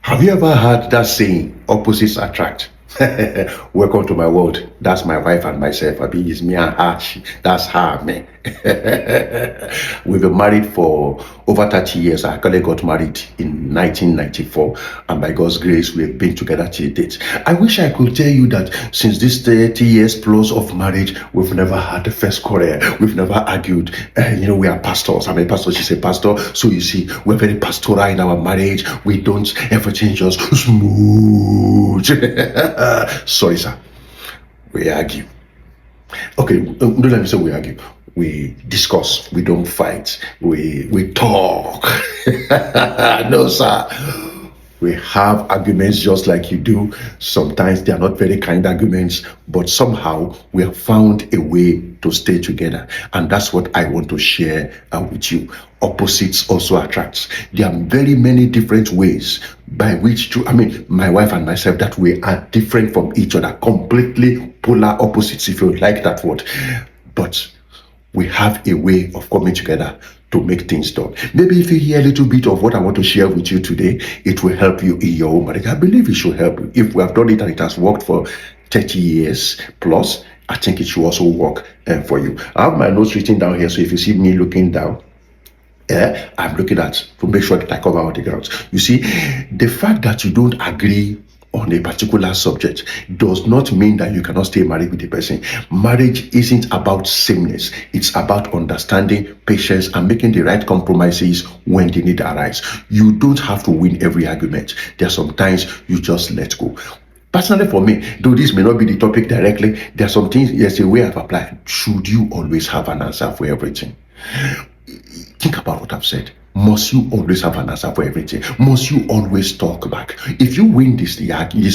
Have you ever heard that saying, opposites attract? Welcome to my world. That's my wife and myself. I mean, it's me and her. That's her, man. We've been married for over 30 years. I actually got married in 1994, and by God's grace, we've been together till date. I wish I could tell you that since this 30 years plus of marriage, we've never had a first quarrel. We've never argued. We are pastors. I'm a pastor. She's a pastor. So you see, we're very pastoral in our marriage. We don't, everything just smooth. Sorry, sir. We argue. Okay, don't let me say we argue. We discuss. We don't fight. We talk. No, sir. We have arguments just like you do. Sometimes they are not very kind arguments, but somehow we have found a way to stay together. And that's what I want to share with you. Opposites also attracts. There are very many different ways by which my wife and myself, that we are different from each other, completely polar opposites, if you like that word. But we have a way of coming together to make things done. Maybe if you hear a little bit of what I want to share with you today, it will help you in your own marriage. I believe it should help you. If we have done it and it has worked for 30 years plus, I think it should also work for you. I have my notes written down here, so if you see me looking down, I'm looking at to make sure that I cover all the grounds. You see, the fact that you don't agree on a particular subject does not mean that you cannot stay married with the person. Marriage isn't about sameness. It's about understanding, patience, and making the right compromises when the need arise. You don't have to win every argument. There are some times you just let go. Personally, for me, though this may not be the topic directly, there are some things, there's a way I've applied. Should you always have an answer for everything? Think about what I've said. Must you always have an answer for everything? Must you always talk back? If you win this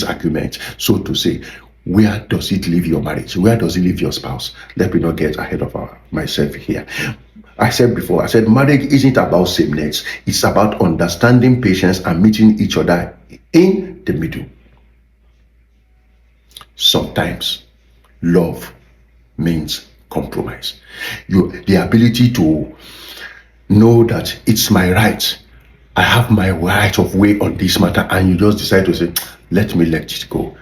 argument, so to say, where does it leave your marriage? Where does it leave your spouse? Let me not get ahead of myself here. I said before, marriage isn't about sameness. It's about understanding, patience, and meeting each other in the middle. Sometimes love means compromise. The ability to know that it's my right. I have my right of way on this matter, and you just decide to say, let it go.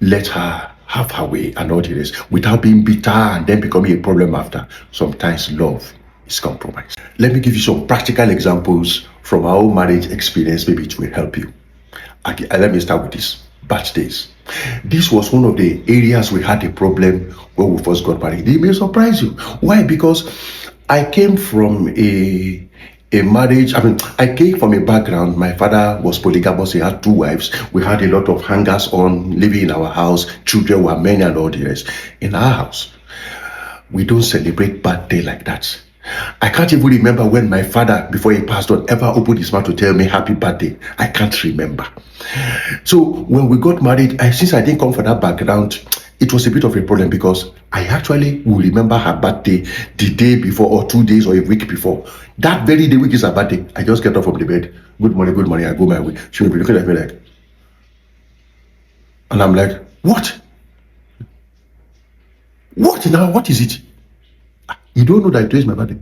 Let her have her way and all the rest, without being bitter and then becoming a problem after. Sometimes love is compromise. Let me give you some practical examples from our own marriage experience. Maybe it will help you. Let me start with this. Birthdays. This was one of the areas we had a problem when we first got married. It may surprise you. Why? Because I came from a marriage. I came from a background. My father was polygamous. He had 2 wives. We had a lot of hangers on living in our house. Children were many and all the rest. In our house, we don't celebrate birthday like that. I can't even remember when my father, before he passed on, ever opened his mouth to tell me happy birthday. I can't remember. So when we got married, since I didn't come from that background, it was a bit of a problem, because I actually will remember her birthday the day before, or 2 days, or a week before. That very day, which is her birthday, I just get up from the bed. Good morning, I go my way. She will be looking at me like, and I'm like, what? What now? What is it? You don't know that it is my birthday?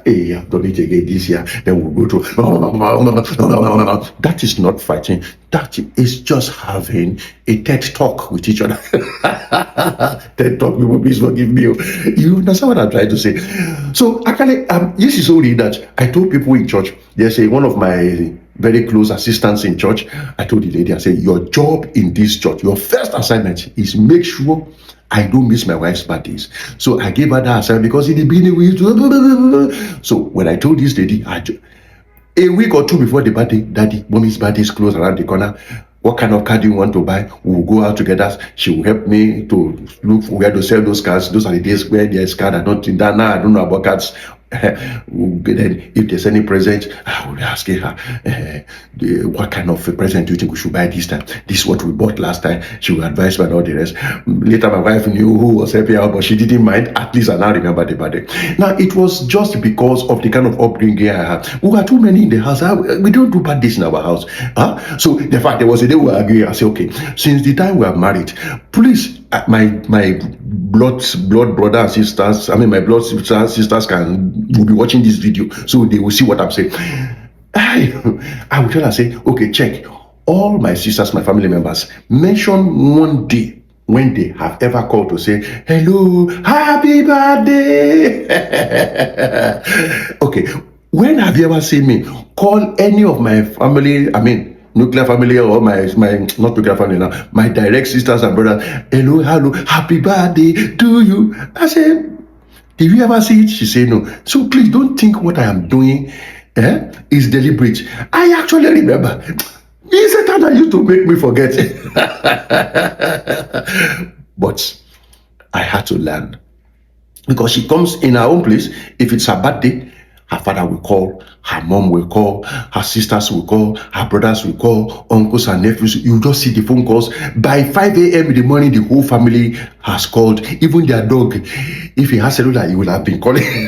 Hey, I've done it again this year. Then we'll go to. That is not fighting. That is just having a TED talk with each other. TED talk, people, please forgive me. You understand what I'm trying to say? So actually, this is only that I told people in church. There's one of my very close assistants in church. I told the lady, I said, your job in this church, your first assignment is make sure I don't miss my wife's birthdays. So I gave her that assignment, because in the beginning we used to. So when I told this lady, a week or 2 before the birthday, Daddy, Mommy's birthday is close around the corner. What kind of car do you want to buy? We'll go out together. She will help me to look for where to sell those cars. Those are the days where there's car. I don't know about cars. Then if there's any present, I will be asking her, what kind of a present do you think we should buy this time? This is what we bought last time. She will advise me and all the rest. Later my wife knew who was helping out, but she didn't mind. At least I now remember the birthday. Now it was just because of the kind of upbringing I had. We were too many in the house. We don't do birthdays in our house. So the fact there was a day we were arguing. I said, okay, since the time we are married, please, my blood brother and sisters, my blood sister and sisters will be watching this video, so they will see what I'm saying. I will tell her, say, okay, check all my sisters, my family members, mention one day when they have ever called to say, hello, happy birthday. Okay, when have you ever seen me call any of my family, I mean, nuclear family, or my not nuclear family now, my direct sisters and brothers, hello, happy birthday to you? I said, did you ever see it? She said no. So please don't think what I am doing is deliberate. I actually remember. It's a time that used to make me forget. But I had to learn. Because she comes in her own place. If it's her birthday, her father will call, her mom will call, her sisters will call, her brothers will call, uncles and nephews. You just see the phone calls. By 5 a.m. in the morning, the whole family has called. Even their dog. If he has cellular, he will have been calling. He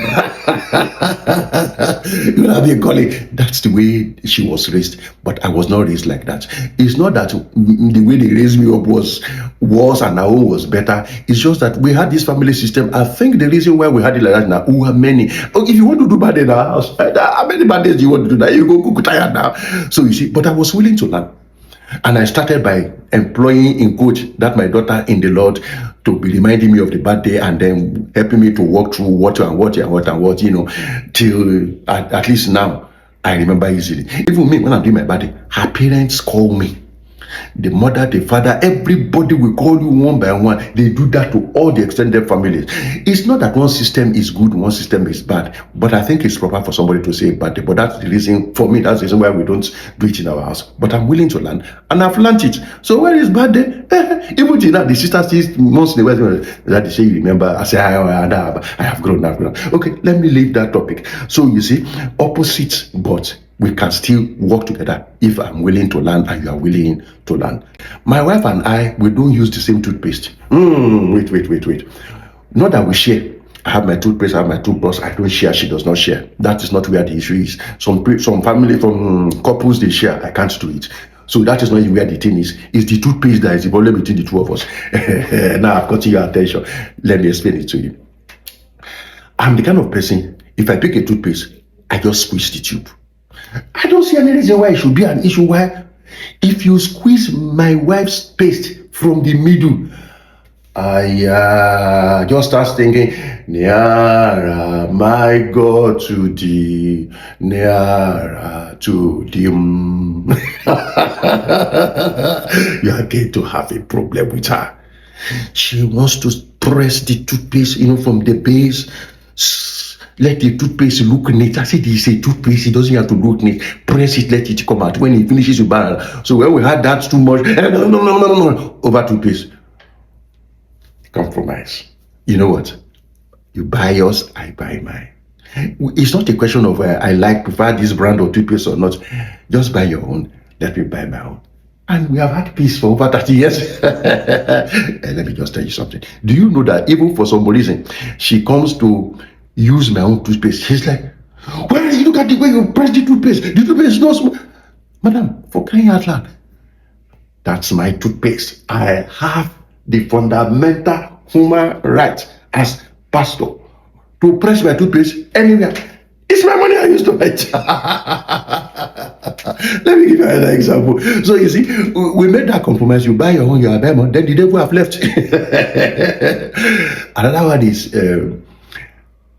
will have been calling. That's the way she was raised. But I was not raised like that. It's not that the way they raised me up was worse and our own was better. It's just that we had this family system. I think the reason why we had it like that now, we were many. Oh, if you want to do bad in our house, how many bad days do you want to do that? You go tired now. So you see, but I was willing to learn. And I started by employing in coach that my daughter in the Lord to be reminding me of the bad day and then helping me to walk through what, till at least now I remember easily. Even me, when I'm doing my bad day, her parents call me. The mother, the father, everybody will call you one by one. They do that to all the extended families. It's not that one system is good, one system is bad, but I think it's proper for somebody to say bad. But that's the reason, for me, that's the reason why we don't do it in our house. But I'm willing to learn, and I've learned it. So where is bad day? Even to that, the sister says once in a while that they say, you remember, I say, I have grown, I've grown. Okay, let me leave that topic. So you see, opposites, but we can still work together if I'm willing to learn and you are willing to learn. My wife and I, we don't use the same toothpaste. Wait. Not that we share. I have my toothpaste, I have my toothbrush. I don't share, she does not share. That is not where the issue is. Some family, some couples, they share. I can't do it. So that is not where the thing is. It's the toothpaste that is the problem between the two of us. Now I've got your attention. Let me explain it to you. I'm the kind of person, if I pick a toothpaste, I just squeeze the tube. I don't see any reason why it should be an issue. Why? If you squeeze my wife's paste from the middle, I just start thinking, nearer, my God, to thee, nearer to thee. You are going to have a problem with her. She wants to press the toothpaste, from the base. Let the toothpaste look neat. I said, it's a toothpaste, it doesn't have to look neat. Press it, let it come out. When it finishes, you buy it. So when we had that too much, no, over toothpaste. Compromise. You know what? You buy yours, I buy mine. It's not a question of I prefer this brand of toothpaste or not. Just buy your own. Let me buy my own. And we have had peace for over 30 years. And let me just tell you something. Do you know that even for some reason, she comes to use my own toothpaste? She's like, where is it? Look at the way you press the toothpaste. The toothpaste is not small. Madam, for crying out loud, that's my toothpaste. I have the fundamental human right as pastor to press my toothpaste anywhere. It's my money I used to buy. Let me give you another example. So you see, we made that compromise. You buy your own, you are buying one, then the devil have left. Another one is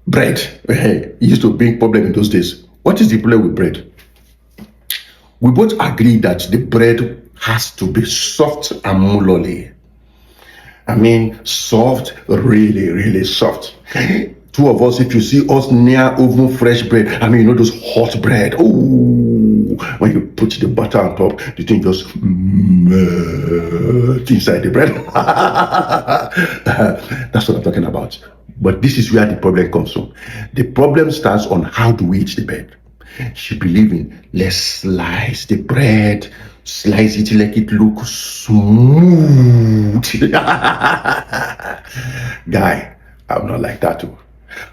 bread. It used to bring problem in those days. What is the problem with bread? We both agree that the bread has to be soft and muloli. I mean, soft, really, really soft. Two of us, if you see us near oven fresh bread, I mean, those hot bread. Oh, when you put the butter on top, the thing just melt inside the bread. That's what I'm talking about. But this is where the problem comes from. The problem starts on how do we eat the bread. She believes in, let's slice the bread, slice it, let it look smooth. Guy, I'm not like that too.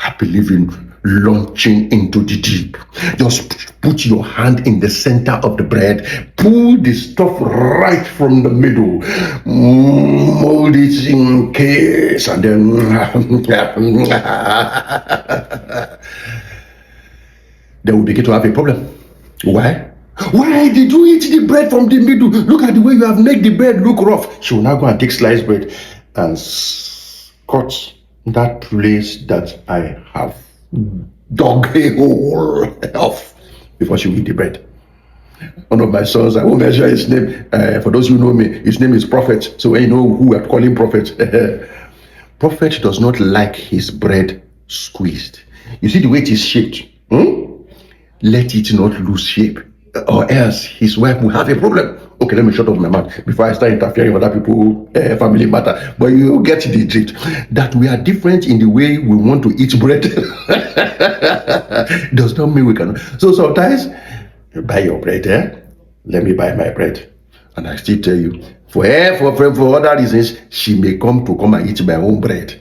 I believe in launching into the deep. Just put your hand in the center of the bread, pull the stuff right from the middle, mold it in case, and then then we begin to have a problem. Why? Why did you eat the bread from the middle? Look at the way you have made the bread look rough. She will now go and take sliced bread and cut that place that I have dug a hole off before she will eat the bread. One of my sons, I won't mention his name. For those who know me, his name is Prophet. So when you know who I'm calling Prophet, Prophet does not like his bread squeezed. You see the way it is shaped. Let it not lose shape, or else his wife will have a problem. Okay, let me shut off my mouth before I start interfering with other people family matter. But you get the drift that we are different in the way we want to eat bread. Does not mean we cannot. So sometimes you buy your bread, let me buy my bread, and I still tell you, for other reasons, she may come and eat my own bread.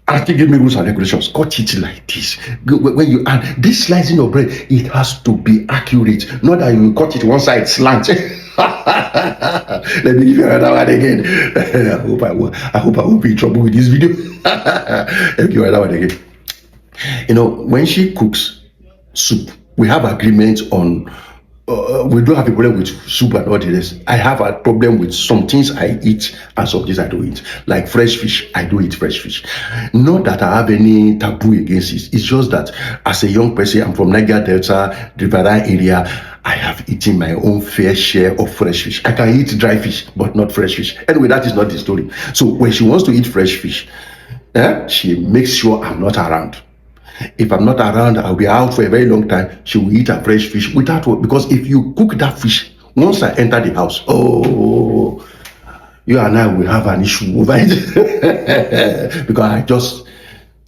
And still give me rules and regulations. Cut it like this. When you add this slicing of bread, it has to be accurate. Not that you cut it one side slant. Let me give you another one again. I hope I won't be in trouble with this video. Let me give you another one again. You know, when she cooks soup, we have agreement on. We don't have a problem with soup and all the rest. I have a problem with some things I eat and some things I don't eat. Like fresh fish, I do eat fresh fish. Not that I have any taboo against it. It's just that as a young person, I'm from Niger Delta, Rivera area. I have eaten my own fair share of fresh fish. I can eat dry fish, but not fresh fish. Anyway, that is not the story. So when she wants to eat fresh fish, she makes sure I'm not around. If I'm not around, I'll be out for a very long time. She will eat a fresh fish without what? Because if you cook that fish, once I enter the house, oh, you and I will have an issue over it. Because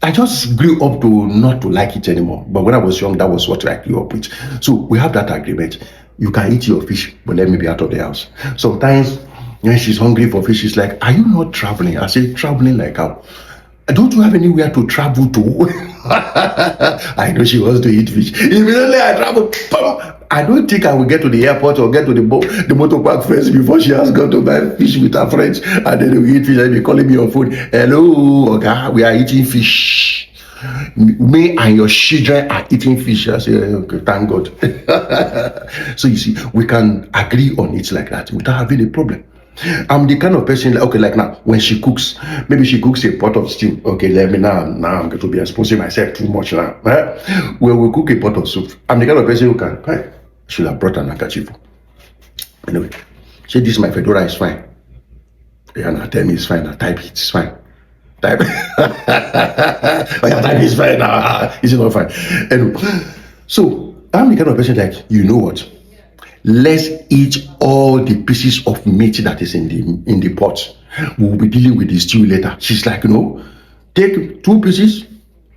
I just grew up to not to like it anymore. But when I was young, that was what I grew up with. So we have that agreement. You can eat your fish, but let me be out of the house. Sometimes when she's hungry for fish, she's like, "Are you not traveling?" I say, "Traveling like how? Don't you have anywhere to travel to?" I know she wants to eat fish. Immediately I travel. I don't think I will get to the airport or get to the motor park first before she has gone to buy fish with her friends. And then we eat fish and be calling me on phone. "Hello, okay, we are eating fish. Me and your children are eating fish." I say, "Okay, thank God." So you see, we can agree on it like that without having a problem. I'm the kind of person like now, when she cooks, maybe she cooks a pot of stew. Okay, let me now I'm going to be exposing myself too much now. When we cook a pot of soup, I'm the kind of person who can, should have brought an handkerchief. Anyway, say this my fedora is fine. Yeah, now tell me it's fine. Now type it's fine. Type. Oh yeah, type is fine. Is it not fine? Anyway, so I'm the kind of person like, you know what? Let's eat all the pieces of meat that is in the pot. We'll be dealing with the stew later. She's like, no, take 2 pieces.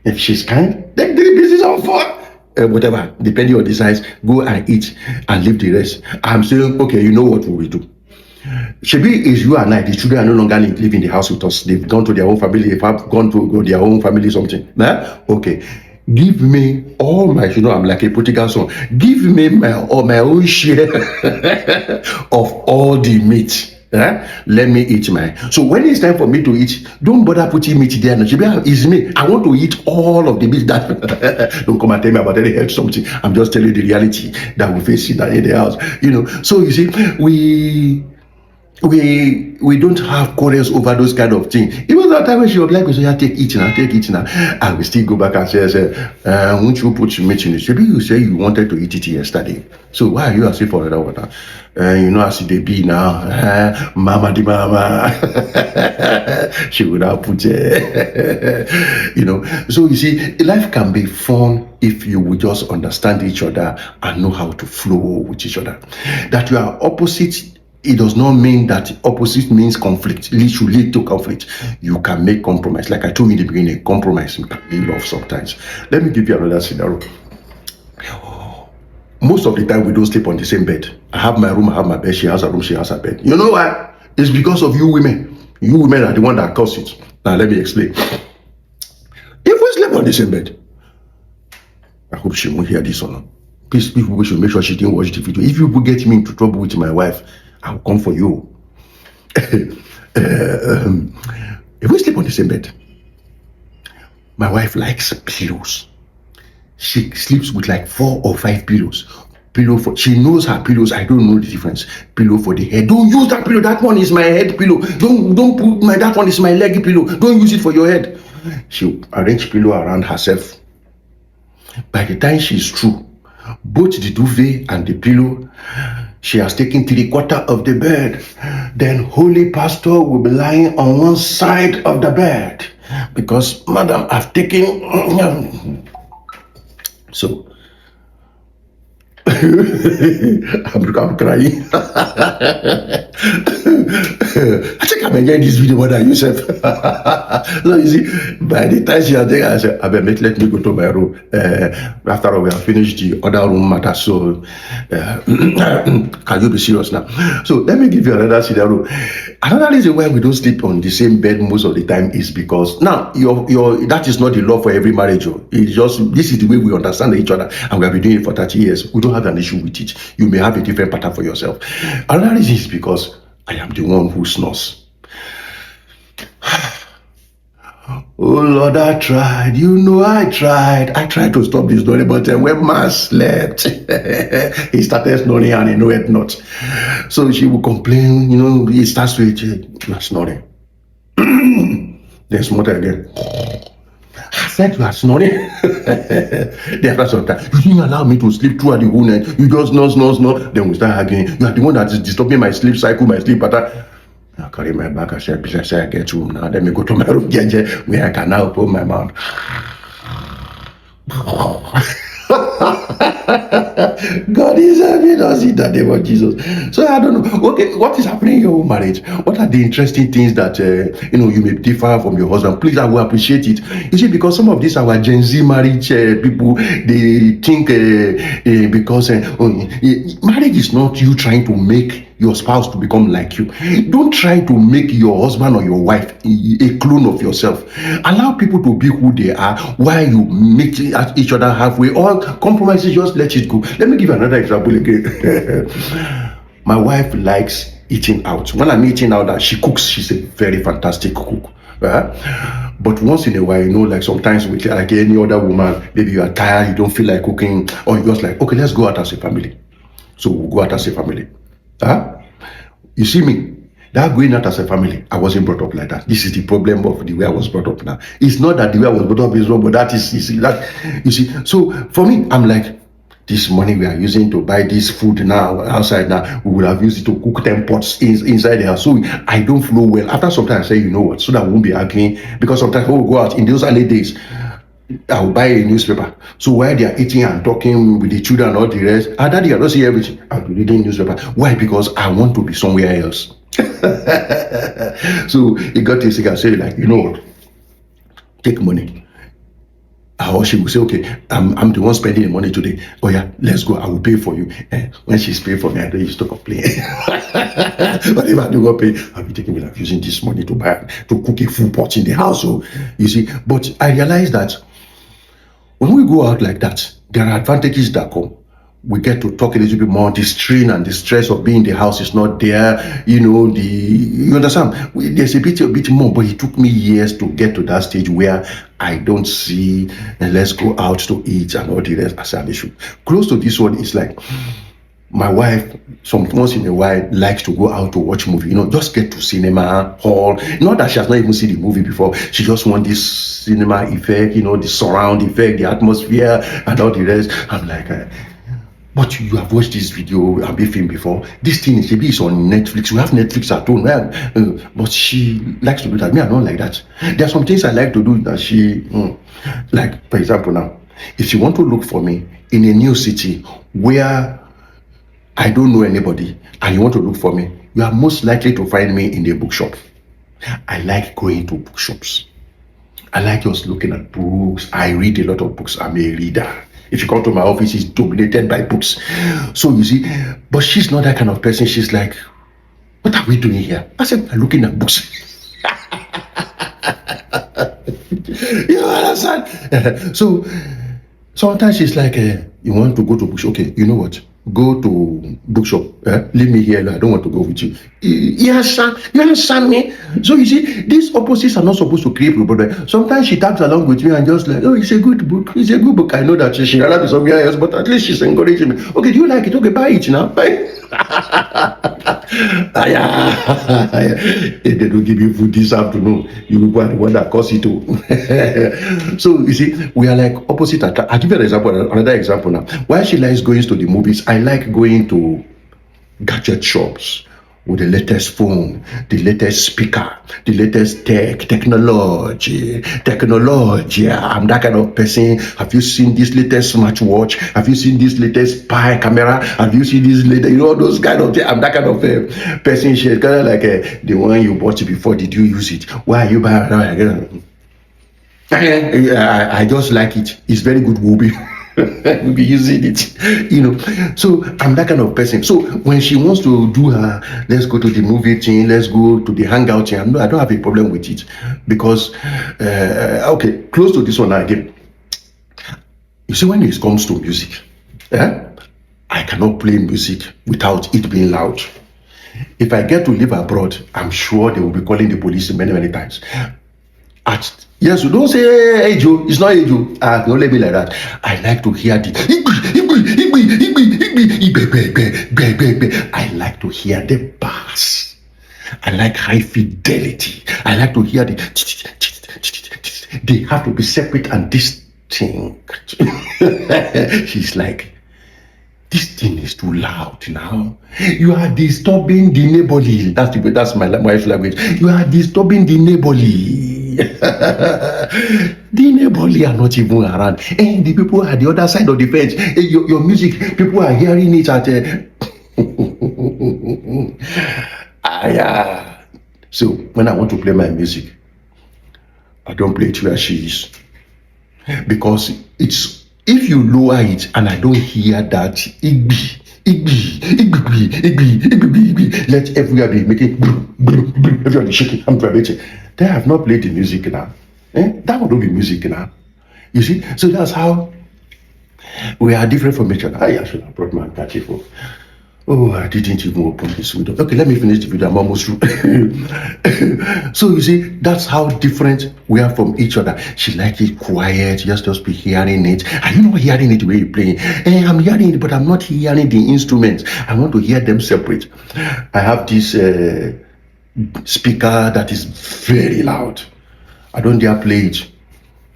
If she's kind, take 3 pieces or 4. Whatever, depending on the size, go and eat and leave the rest. I'm saying, okay, you know what we will do. Shebi is you and I, the children are no longer live in the house with us. They've gone to their own family, they've gone to their own family, something. Okay. Give me all my, I'm like a prodigal son. Give me my own share of all the meat. Let me eat mine. So when it's time for me to eat, don't bother putting meat there. It's me. I want to eat all of the meat. That don't come and tell me about any health something. I'm just telling you the reality that we face in the house. So you see, we don't have quarrels over those kind of things. Even that time when she was like, "We say, yeah, take it now," I will still go back and say, "Won't you put meat in it? Maybe you say you wanted to eat it yesterday. So why are you asking for another water? As they be now, mama the mama." She would have put So you see, life can be fun if you would just understand each other and know how to flow with each other. That you are opposite, it does not mean that opposite means conflict. It should lead to conflict. You can make compromise. Like I told you in the beginning, compromise can be love sometimes. Let me give you another scenario. Most of the time, we don't sleep on the same bed. I have my room, I have my bed. She has her room, she has her bed. You know why? It's because of you women. You women are the one that cause it. Now, let me explain. If we sleep on the same bed, I hope she won't hear this or not. Please, people should make sure she didn't watch the video. If you get me into trouble with my wife, I'll come for you. If we sleep on the same bed, my wife likes pillows. She sleeps with like 4 or 5 pillows. Pillow for, she knows her pillows. I don't know the difference. Pillow for the head. Don't use that pillow. That one is my head pillow. Don't put my, that one is my leg pillow. Don't use it for your head. She arrange pillow around herself. By the time she's through, both the duvet and the pillow, she has taken 3/4 of the bed. Then holy pastor will be lying on one side of the bed because madam, I've taken. So I'm crying. I think I'm enjoying this video more than yourself. So you see, by the time she had taken, I said, I better let me go to my room. After all, we have finished the other room matter. So can you be serious now? So let me give you another scenario. Another reason why we don't sleep on the same bed most of the time is because now your that is not the law for every marriage. It's just, this is the way we understand each other, and we have been doing it for 30 years. We don't have an issue with it. You may have a different pattern for yourself. Another reason is because I am the one who snores. Oh Lord, I tried. You know I tried. I tried to stop this snoring, but when man slept, he started snoring and he knew it not. So she would complain, you know, he starts with, you are snoring. Then smothered again. I said you are snoring. Then after some time, you didn't allow me to sleep throughout the whole night. You just snore. Then we start arguing. You are the one that is disturbing my sleep cycle, my sleep pattern. I carry my bag. I said, I get home now. Let me go to my room, where I can now open my mouth. God is having us in the name of Jesus. So I don't know. Okay, what is happening in your marriage? What are the interesting things that you may differ from your husband? Please, I will appreciate it. You see, because some of these our Gen Z marriage people, they think because marriage is not you trying to make your spouse to become like you. Don't try to make your husband or your wife a clone of yourself. Allow people to be who they are while you meet each other halfway, or compromises, just let it go. Let me give you another example again. My wife likes eating out. When I'm eating out, that she cooks, she's a very fantastic cook. But once in a while, like sometimes with like any other woman, maybe you are tired, you don't feel like cooking, or you're just like, okay, let's go out as a family. So we'll go out as a family. You see me, that going out as a family, I wasn't brought up like that. This is the problem of the way I was brought up now. It's not that the way I was brought up is wrong, but that is, you see. So for me, I'm like, this money we are using to buy this food now outside now, we would have used it to cook 10 pots inside the house. So I don't flow well. After some time, I say, you know what, so that I won't be arguing, because sometimes when we go out in those early days, I will buy a newspaper. So while they are eating and talking with the children and all the rest, daddy, I don't see everything. I'll be reading newspaper. Why? Because I want to be somewhere else. So it got this thing, I say, like, you know what? Take money. Or she will say, okay, I'm the one spending the money today. Oh yeah, let's go. I will pay for you. When she's paying for me, I don't used to complain. But if I do not pay, I'll be taking me like using this money to cook a full pot in the house. So you see, but I realize that when we go out like that, there are advantages that come. We get to talk a little bit more. The strain and the stress of being in the house is not there. You understand? There's a bit more, but it took me years to get to that stage where I don't see, and let's go out to eat and all the rest as an issue. Close to this one is like, my wife, once in a while, likes to go out to watch movie. Just get to cinema hall. Not that she has not even seen the movie before. She just wants this cinema effect, the surround effect, the atmosphere, and all the rest. I'm like, but you have watched this video and film before. This thing is on Netflix. We have Netflix at home, but she likes to do that. Me, I don't like that. There are some things I like to do that she, like, for example, now, if you want to look for me in a new city where I don't know anybody, and you want to look for me, you are most likely to find me in a bookshop. I like going to bookshops. I like just looking at books. I read a lot of books. I'm a reader. If you come to my office, it's dominated by books. So you see, but she's not that kind of person. She's like, what are we doing here? I said, I'm looking at books. You understand? So sometimes she's like, you want to go to books? Okay, you know what? go to bookshop. Leave me here. I don't want to go with you. You understand me? So you see, these opposites are not supposed to create problem. Sometimes she tags along with me and just like, oh, it's a good book. It's a good book. I know that she rather be somewhere else, but at least she's encouraging me. Okay, do you like it? Okay, buy it now. Buy it. If they don't give you food this afternoon, you will be the one that cause it to. So you see, we are like opposite attract. I'll give you an example, another example now. Why she likes going to the movies, I like going to gadget shops with the latest phone, the latest speaker, the latest technology. I'm that kind of person. Have you seen this latest smartwatch? Have you seen this latest spy camera? Have you seen this latest, those kind of things? I'm that kind of person. She's kind of like the one you bought before. Did you use it? Why are you buying? I just like it. It's very good, Wobby. We'll be using it, So I'm that kind of person. So when she wants to do her, let's go to the movie thing, let's go to the hangout thing, I don't have a problem with it because, okay, close to this one again. You see, when it comes to music, I cannot play music without it being loud. If I get to live abroad, I'm sure they will be calling the police many times. Yes, you don't say, hey Joe, it's not hey Joe. Don't let me like that. I like to hear the I like to hear the bass. I like high fidelity. I like to hear the they have to be separate and distinct. She's like, this thing is too loud now. You are disturbing the neighborly. That's my wife's language. You are disturbing the neighborly. The neighborly are not even around. And the people at the other side of the fence. Your music, people are hearing it at. So when I want to play my music, I don't play it where she is, because it's. If you lower it and I don't hear that, let everywhere be making, everyone be shaking, I'm vibrating. Then I have not played the music now. That would not be music now. You see? So that's how we are different from each other. I should have brought my handkerchief. Oh, I didn't even open this window. Okay, let me finish the video. I'm almost through. So you see, that's how different we are from each other. She likes it quiet, just be hearing it. Are you not hearing it the way you're playing? I'm hearing it, but I'm not hearing the instruments. I want to hear them separate. I have this speaker that is very loud. I don't dare play it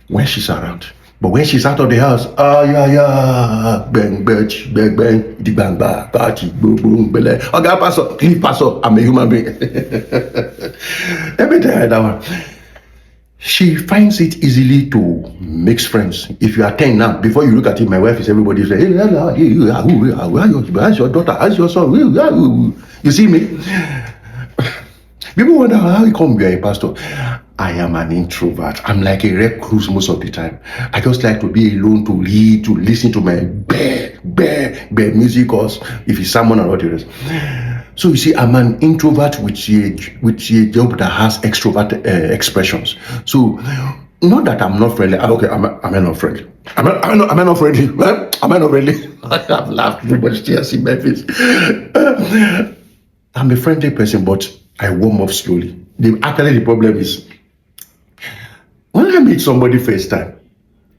when she's around. But when she's out of the house, bang, the bang, party, boom, boom, bele. Okay, pastor, I'm a human being. Let me tell you that one. She finds it easily to mix friends. If you are 10 now, before you look at it, my wife is everybody's like, hey, how's your daughter? How's your son? You see me? People wonder how come you are a pastor. I am an introvert. I'm like a recluse most of the time. I just like to be alone, to read, to listen to my bare music, or if it's someone or not. So you see, I'm an introvert with a job that has extrovert expressions. So not that I'm not friendly. Okay, am I not friendly? Am I not friendly? Am I not friendly? I have laughed too much tears in my face. I'm a friendly person, but I warm up slowly. Actually, the problem is when I meet somebody first time,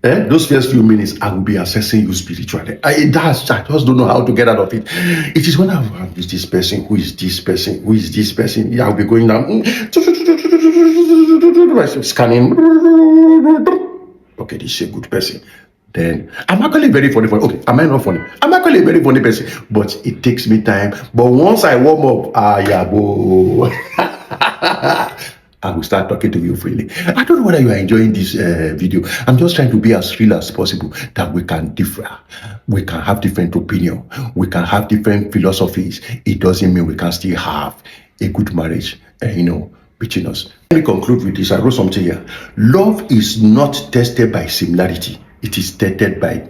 those first few minutes, I will be assessing you spiritually. I just don't know how to get out of it. It is when I'm with this person, who is this person, who is this person, yeah, I'll be going down, scanning. Okay, this is a good person. Then I'm actually very funny. Okay, am I not funny? I'm actually a very funny person, but it takes me time. But once I warm up, I will start talking to you freely. I don't know whether you are enjoying this video. I'm just trying to be as real as possible, that we can differ. We can have different opinions. We can have different philosophies. It doesn't mean we can still have a good marriage, between us. Let me conclude with this. I wrote something here. Love is not tested by similarity. It is tested by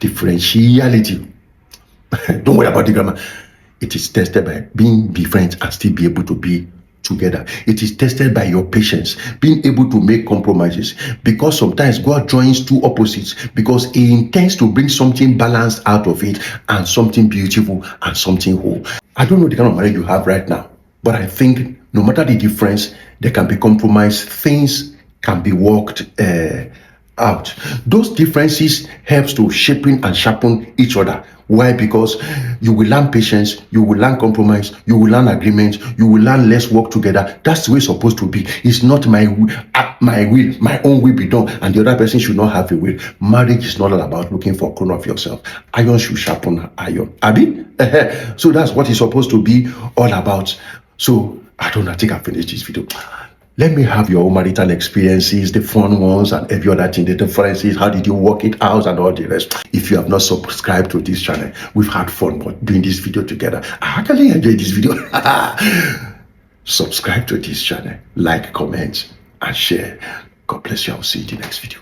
differentiality. Don't worry about the grammar. It is tested by being different and still be able to be together. It is tested by your patience, being able to make compromises, because sometimes God joins two opposites because he intends to bring something balanced out of it, and something beautiful and something whole. I don't know the kind of marriage you have right now, but I think no matter the difference, there can be compromise. Things can be worked out. Those differences helps to shaping and sharpen each other. Why? Because you will learn patience, you will learn compromise, you will learn agreement, you will learn let's work together. That's the way it's supposed to be. It's not my will, my own will be done, and the other person should not have a will. Marriage is not all about looking for clone of yourself. Iron should sharpen iron. Abi? So that's what it's supposed to be all about. So I don't know, I think I finished this video. Let me have your own marital experiences, the fun ones and every other thing, the differences. How did you work it out and all the rest? If you have not subscribed to this channel, we've had fun doing this video together. I actually enjoyed this video. Subscribe to this channel, like, comment, and share. God bless you. I'll see you in the next video.